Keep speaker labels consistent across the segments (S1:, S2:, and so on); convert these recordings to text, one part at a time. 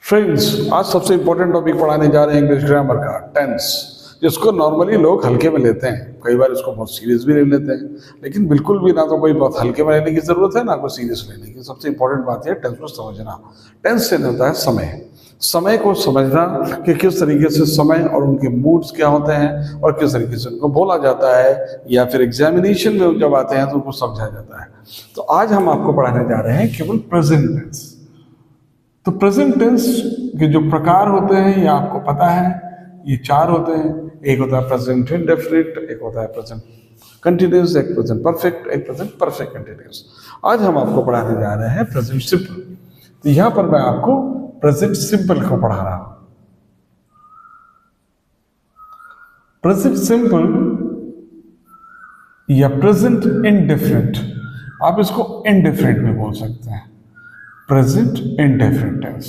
S1: Friends, आज सबसे important topic पढ़ाने जा रहे हैं इंग्लिश ग्रामर का, टेंस, जिसको नॉर्मली लोग हल्के में लेते हैं, कई बार इसको बहुत सीरियस भी ले लेते हैं, लेकिन बिल्कुल भी ना तो कोई बहुत हल्के में लेने की जरूरत है ना कोई सीरियस लेने की। सबसे इंपॉर्टेंट बात है टेंस को समझना। टेंस से होता है समय, समय को समझना कि किस तरीके से समय और उनके मूड्स क्या होते हैं और किस तरीके से उनको बोला जाता है, या फिर एग्जामिनेशन में जब आते हैं तो उनको समझा जाता है। तो आज हम आपको पढ़ाने जा रहे हैं केवल प्रेजेंट टेंस। तो प्रेजेंट टेंस के जो प्रकार होते हैं ये आपको पता है, ये चार होते हैं। एक होता है प्रेजेंट इंडेफिनिट, एक होता है प्रेजेंट कंटिन्यूअस, एक प्रेजेंट परफेक्ट, एक प्रेजेंट परफेक्ट कंटिन्यूअस। आज हम आपको पढ़ाने जा रहे हैं प्रेजेंट सिंपल। तो यहां पर मैं आपको प्रेजेंट सिंपल को पढ़ा रहा हूं। प्रेजेंट सिंपल या प्रेजेंट इंडेफिनिट, आप इसको इंडेफिनिट भी बोल सकते हैं, प्रेजेंट इंडेफिनिट टेंस।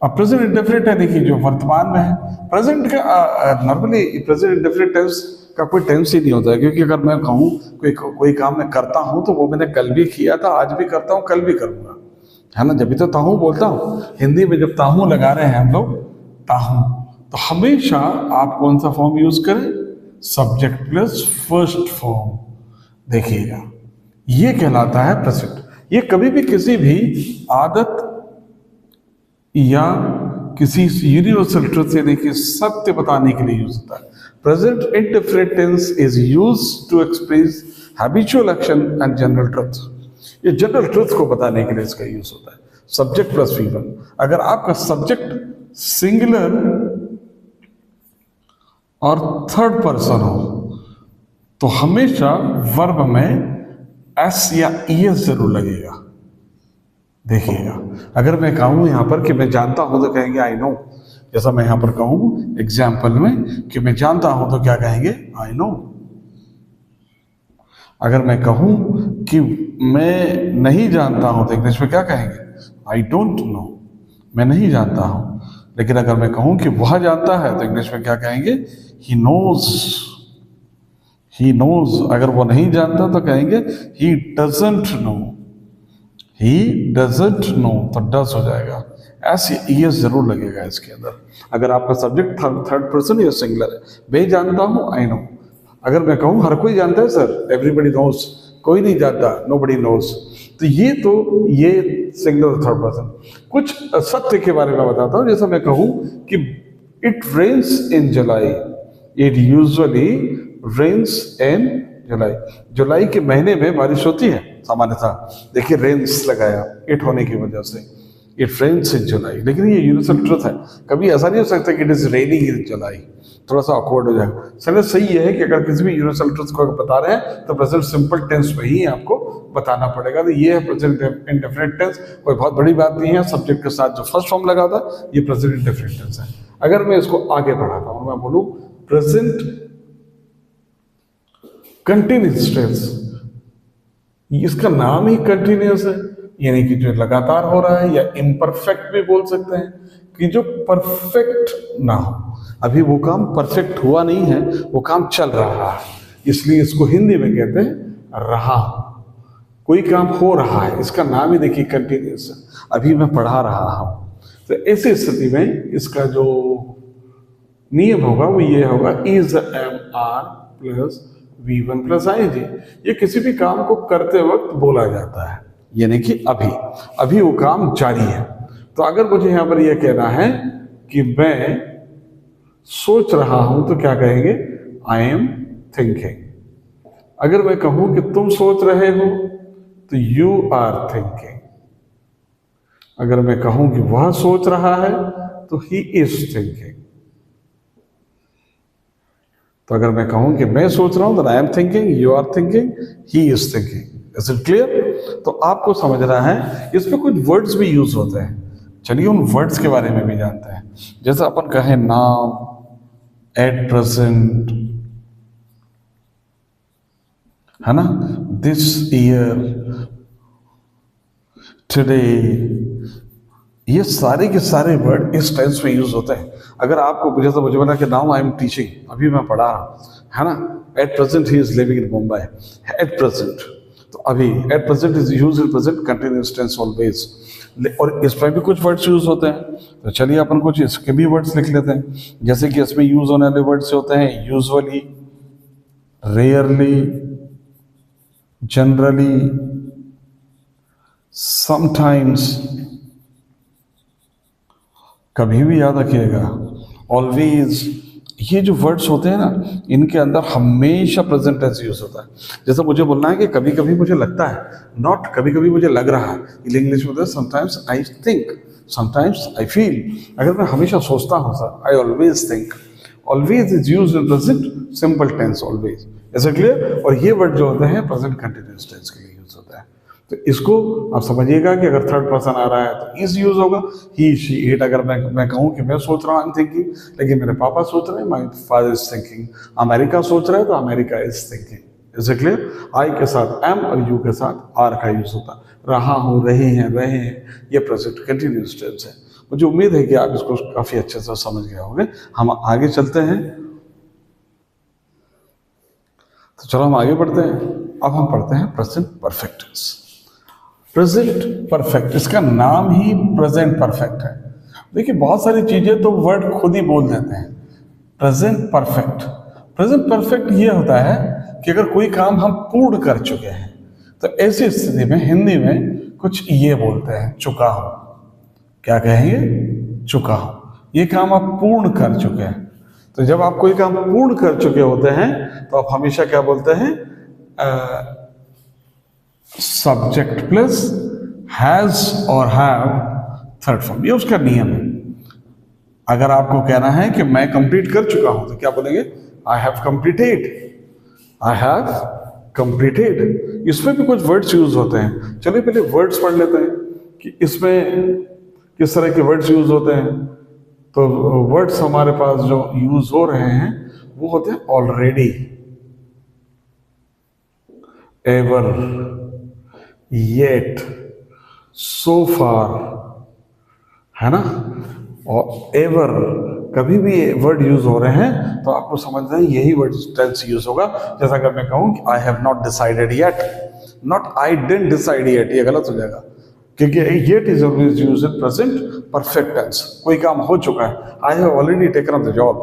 S1: अब प्रेजेंट इंडेफिनिट है, देखिए जो वर्तमान में है। प्रेजेंट का नॉर्मली प्रेजेंट इंडेफिनिट टेंस का कोई टेंस ही नहीं होता है, क्योंकि अगर मैं कहूँ कोई काम मैं करता हूँ तो वो मैंने कल भी किया था, आज भी करता हूँ, कल भी करूँगा, है ना। जब भी तो ताहू बोलता हूँ, हिंदी में जब ताहू लगा रहे हैं हम लोग, ताहू, तो हमेशा आप कौन सा फॉर्म यूज करें, सब्जेक्ट प्लस फर्स्ट फॉर्म। देखिएगा ये कहलाता है प्रेजेंट। ये कभी भी किसी भी आदत या किसी यूनिवर्सल ट्रुथ यानी कि सत्य बताने के लिए यूज होता है। Present indefinite tense is used to express habitual action and general truth. ये जनरल ट्रुथ को बताने के लिए इसका यूज होता है। Subject plus V1। अगर आपका सब्जेक्ट सिंगुलर और थर्ड पर्सन हो तो हमेशा वर्ब में एस या ईएस जरूर लगेगा। देखिएगा, अगर मैं कहूं यहां पर कि मैं जानता हूं तो कहेंगे आई नो। जैसा मैं यहां पर कहूं एग्जाम्पल में कि मैं जानता हूं तो क्या कहेंगे, आई नो। अगर मैं कहूं कि मैं नहीं जानता हूं तो इंग्लिश में क्या कहेंगे, आई डोंट नो, मैं नहीं जानता हूं। लेकिन अगर मैं कहूं कि वह जानता है तो इंग्लिश में क्या कहेंगे, ही नोज, ही नोज। अगर वो नहीं जानता तो कहेंगे he doesn't know, he doesn't know, तो डज हो जाएगा। ऐसे ईएस जरूर लगेगा इसके अंदर। अगर आपका सब्जेक्ट थर्ड पर्सन या सिंगुलर है, मैं जानता हूं, आई नो। अगर मैं कहूं हर कोई जानता है सर, एवरीबडी नोज, कोई नहीं जानता, नोबडी नोज, तो ये सिंगुलर थर्ड पर्सन। कुछ सत्य के बारे में बताता हूं। जैसा मैं कहूं कि it rains in July, it usually rains in July. जुलाई के महीने में बारिश होती है सामान्यतः। देखिए रेन्स लगाया इट होने की वजह से, इट रेन्स इन जुलाई। लेकिन ये यूनिवर्सल ट्रुथ है, कभी ऐसा नहीं हो सकता कि इट इज रेनिंग इन जुलाई, थोड़ा सा ऑकवर्ड हो जाएगा। चलिए सही है कि अगर किसी भी यूनिवर्सल ट्रुथ को बता रहे हैं तो प्रेजेंट सिंपल टेंस में ही आपको बताना पड़ेगा। तो ये है प्रेजेंट इंडेफिनिट टेंस। कोई बहुत बड़ी बात नहीं है, सब्जेक्ट के साथ जो फर्स्ट फॉर्म लगा था ये प्रेजेंट इंडेफिनिट टेंस है। अगर मैं इसको आगे बढ़ाता हूं, मैं बोलूं प्रेजेंट कंटिन्यूअस टेंस, इसका नाम ही कंटिन्यूअस है, यानी कि जो लगातार हो रहा है, या इम्परफेक्ट भी बोल सकते हैं कि जो परफेक्ट ना हो। अभी वो काम परफेक्ट हुआ नहीं है, वो काम चल रहा है, इसलिए इसको हिंदी में कहते हैं रहा। कोई काम हो रहा है, इसका नाम ही देखिए कंटिन्यूअस है, अभी मैं पढ़ा रहा हूं। तो ऐसी स्थिति में इसका जो नियम होगा वो ये होगा, is am are plus V1 plus ING। ये किसी भी काम को करते वक्त बोला जाता है, यानी कि अभी वो काम जारी है। तो अगर मुझे यहां पर यह कहना है कि मैं सोच रहा हूं तो क्या कहेंगे, आई एम थिंकिंग। अगर मैं कहूं कि तुम सोच रहे हो तो यू आर थिंकिंग। अगर मैं कहूं कि वह सोच रहा है तो ही इज थिंकिंग। तो अगर मैं कहूं कि मैं सोच रहा हूं तो I am thinking, you are thinking, he is thinking. Is it clear? तो आपको समझना है, इसमें कुछ वर्ड्स भी यूज होते हैं। चलिए उन वर्ड्स के बारे में भी जानते हैं। जैसे अपन कहें नाउ, एट प्रेजेंट, है ना, दिस ईयर, टुडे, ये सारे के सारे वर्ड इस टेंस में यूज होते हैं। अगर आपको जैसे मुझे बता कि नाउ आई एम टीचिंग, अभी मैं पढ़ा रहा हूं, है ना। At present he is living in Mumbai, at present, तो अभी at present is used in present continuous tense always. और इसमें भी कुछ वर्ड्स यूज होते हैं, तो चलिए अपन कुछ इसके भी वर्ड्स लिख लेते हैं। जैसे कि इसमें यूज होने वाले वर्ड्स होते हैं यूजुअली, रेयरली, जनरली, समटाइम्स, कभी भी याद रखिएगा, ऑलवेज। ये जो वर्ड्स होते हैं ना, इनके अंदर हमेशा प्रेजेंट टेंस यूज होता है। जैसे मुझे बोलना है कि कभी कभी मुझे लगता है, नॉट कभी कभी मुझे लग रहा है। इंग्लिश में होता है sometimes I think, sometimes I feel. अगर मैं हमेशा सोचता हूँ sir, I always think. Always is use in present simple tense, always. ऐसा क्लियर? और ये वर्ड जो होते हैं प्रेजेंट कंटिन्यूअस टेंस के लिए यूज होता है। तो इसको आप समझिएगा कि अगर थर्ड पर्सन आ रहा है तो इज यूज होगा, ही, शी, इट। अगर मैं कहूँ कि मैं सोच रहा हूँ, आई एम थिंकिंग, लेकिन मेरे पापा सोच रहे हैं, my father is thinking. America सोच रहा है तो America is thinking. Is it clear? I के साथ एम और यू के साथ आर का यूज होता है। रहा हूँ, रहे हैं, ये प्रेजेंट कंटिन्यूअस टेंस है। मुझे उम्मीद है कि आप इसको काफी अच्छे से समझ गए होंगे। हम आगे चलते हैं, तो चलो हम आगे बढ़ते हैं। अब हम पढ़ते हैं present perfect tense. Present perfect, इसका नाम ही प्रेजेंट परफेक्ट है। देखिए बहुत सारी चीजें तो वर्ड खुद ही बोल देते हैं। प्रेजेंट परफेक्ट, प्रेजेंट परफेक्ट ये होता है कि अगर कोई काम हम पूर्ण कर चुके हैं, तो ऐसी स्थिति में हिंदी में कुछ ये बोलते हैं, चुका हूं। क्या कहेंगे? चुका हूं। ये काम आप पूर्ण कर चुके हैं। तो जब आप कोई काम पूर्ण कर चुके होते हैं तो आप हमेशा क्या बोलते हैं? सब्जेक्ट प्लस हैज और हैव थर्ड फॉर्म, ये उसका नियम है। अगर आपको कहना है कि मैं कंप्लीट कर चुका हूं तो क्या बोलेंगे? I have completed, I have completed. इसमें भी कुछ वर्ड्स यूज होते हैं। चलिए पहले वर्ड्स पढ़ लेते हैं कि इसमें किस तरह के वर्ड्स यूज होते हैं। तो वर्ड्स हमारे पास जो यूज हो रहे हैं वो होते हैं ऑलरेडी, एवर, येट, सो फार, है ना। और एवर, कभी भी वर्ड यूज हो रहे हैं तो आपको समझना है यही वर्ड टेंस यूज होगा। जैसा अगर मैं कहूं कि I have not decided yet, not I didn't decide yet, ये गलत हो जाएगा, क्योंकि yet is always used in present perfect tense. कोई काम हो चुका है, I have already taken up the job,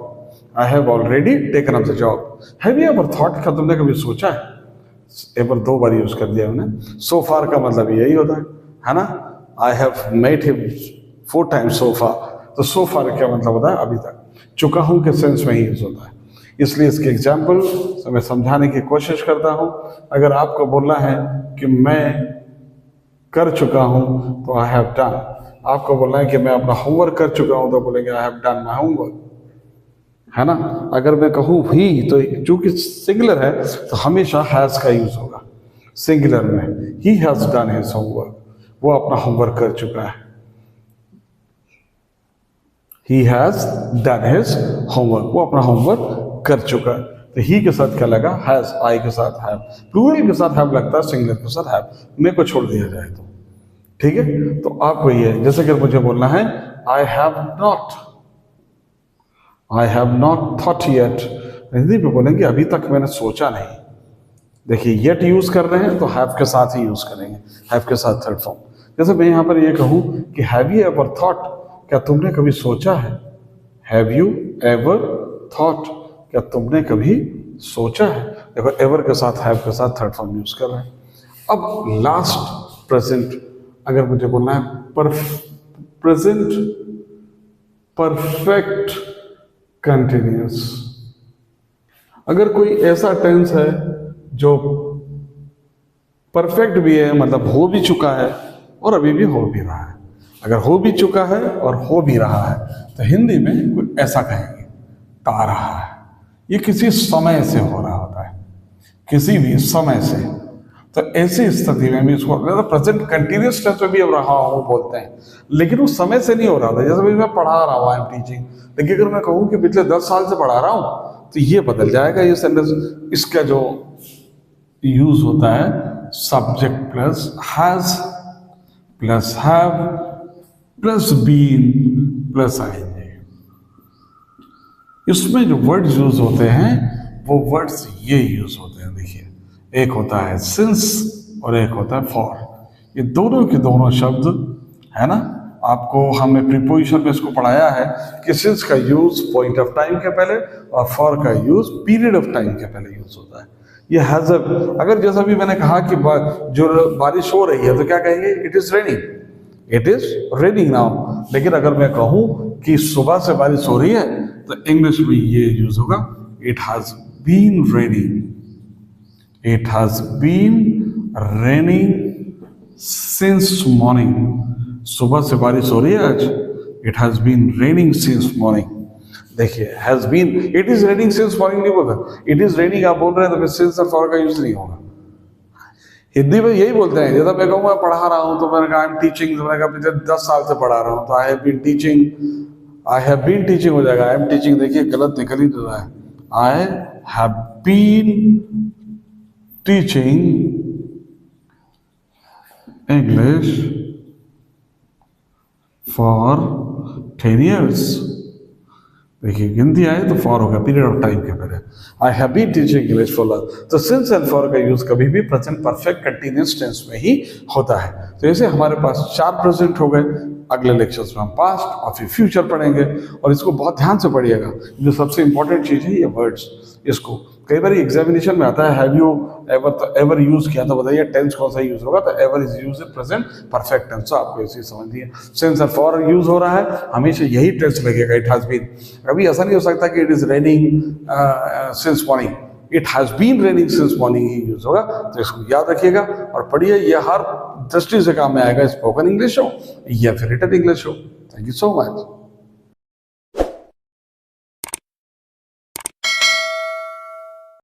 S1: I have already taken up the job. Have you ever thought, का तुमने कभी सोचा है? एवर 2 बार यूज कर दिया हमने। सो फार का मतलब यही होता है ना। I have met him 4 times so far, तो सो फार क्या मतलब होता है? अभी तक। चुका हूं के सेंस में ही यूज होता है। इसलिए इसके एग्जाम्पल से मैं समझाने की कोशिश करता हूं। अगर आपको बोलना है कि मैं कर चुका हूं तो आई हैव डन। आपको बोलना है कि मैं अपना होमवर्क कर चुका हूं तो बोलेंगे I have done my homework, है ना। अगर मैं कहूं ही, तो चूंकि सिंगुलर है तो हमेशा हैज का यूज होगा। सिंगुलर में he has done his homework, वो अपना होमवर्क कर चुका है। He has done his homework, वो अपना होमवर्क कर चुका है। तो ही के साथ क्या लगा? हैज। आई के साथ हैव, प्लूरल के साथ हैव लगता है, सिंगुलर के साथ हैव, मेरे को छोड़ दिया जाए तो। ठीक है, तो आपको ये, जैसे कि मुझे बोलना है I have not, I have not thought yet, Hindi में बोलेंगे अभी तक मैंने सोचा नहीं। देखिए येट यूज कर रहे हैं तो हैव के साथ ही यूज करेंगे, हैव के साथ थर्ड फॉर्म। जैसे मैं यहाँ पर ये कहूँ कि हैव यू एवर थॉट, क्या तुमने कभी सोचा है? हैव यू एवर थॉट, क्या तुमने कभी सोचा है? देखो एवर के साथ हैव के साथ थर्ड फॉर्म यूज कर रहे हैं। अब लास्ट प्रेजेंट, अगर मुझे बोलना है प्रेजेंट परफेक्ट कंटिन्यूअस। अगर कोई ऐसा टेंस है जो परफेक्ट भी है, मतलब हो भी चुका है और अभी भी हो भी रहा है। अगर हो भी चुका है और हो भी रहा है तो हिंदी में कुछ ऐसा कहेंगे, ता रहा है। ये किसी समय से हो रहा होता है, किसी भी समय से। तो ऐसी स्थिति में भी इसको प्रेजेंट कंटिन्यूअस टेंस में भी अब रहा हूं बोलते हैं, लेकिन उस समय से नहीं हो रहा था। जैसे भी मैं पढ़ा रहा हूँ, आई एम टीचिंग, लेकिन अगर मैं कहूँ कि पिछले 10 साल से पढ़ा रहा हूँ तो ये बदल जाएगा ये सेंटेंस। इसका जो यूज होता है subject plus has plus have plus been plus ING. इसमें जो वर्ड्स यूज होते हैं वो वर्ड्स ये यूज होते हैं। देखिए, एक होता है सिंस और एक होता है फॉर। ये दोनों के दोनों शब्द है ना। आपको हमने प्रीपोजिशन में इसको पढ़ाया है कि सिंस का यूज पॉइंट ऑफ टाइम के पहले और फॉर का यूज पीरियड ऑफ टाइम के पहले यूज होता है। ये हैज अगर जैसा भी मैंने कहा कि जो बारिश हो रही है तो क्या कहेंगे, it is raining, it is raining now. लेकिन अगर मैं कहूं कि सुबह से बारिश हो रही है तो इंग्लिश में ये यूज होगा, it has been raining, it has been raining since morning. सुबह से बारिश हो रही है आज, it has been raining since morning. देखिए has been, it is raining since morning नहीं बोलता, इट इज रेनिंग आप बोल रहे हैं तो फिर सिंस और फॉर का यूज नहीं होगा। हिंदी में यही बोलते हैं, जैसा मैं कहूँ मैं पढ़ा रहा हूँ तो मैंने कहा आई एम टीचिंग, तो मैंने कहा पिछले 10 साल से पढ़ा रहा हूँ तो I have been teaching, I have been teaching हो जाएगा, आई एम टीचिंग देखिए गलत निकल ही रहा है। I have been teaching English for 10 years। देखिए गिनती आए तो फॉर होगा पीरियड ऑफ टाइम के पहले। I have been teaching English for learn, तो सिंस एंड फॉर का यूज कभी भी प्रेजेंट परफेक्ट कंटीन्यूअस टेंस में ही होता है। तो ऐसे हमारे पास 4 प्रेजेंट हो गए। अगले लेक्चर्स में हम पास्ट और फिर फ्यूचर पढ़ेंगे और इसको बहुत ध्यान से पढ़िएगा। जो सबसे इंपॉर्टेंट चीज है ये वर्ड्स, इसको कई बार एग्जामिनेशन में आता है हैव यू एवर, तो एवर यूज किया तो बताइए टेंस कौन सा यूज होगा, तो ever is use in present perfect tense. आपको इसी समझिए सिंस और फॉर यूज हो रहा है हमेशा यही टेंस लगेगा, इट हैज बीन। कभी ऐसा नहीं हो सकता कि it is raining since morning, it has been raining since morning ही यूज होगा। तो इसको याद रखिएगा और पढ़िए, ये हर दृष्टि से काम में आएगा, स्पोकन इंग्लिश हो या फिर रिटन इंग्लिश हो। Thank you so much.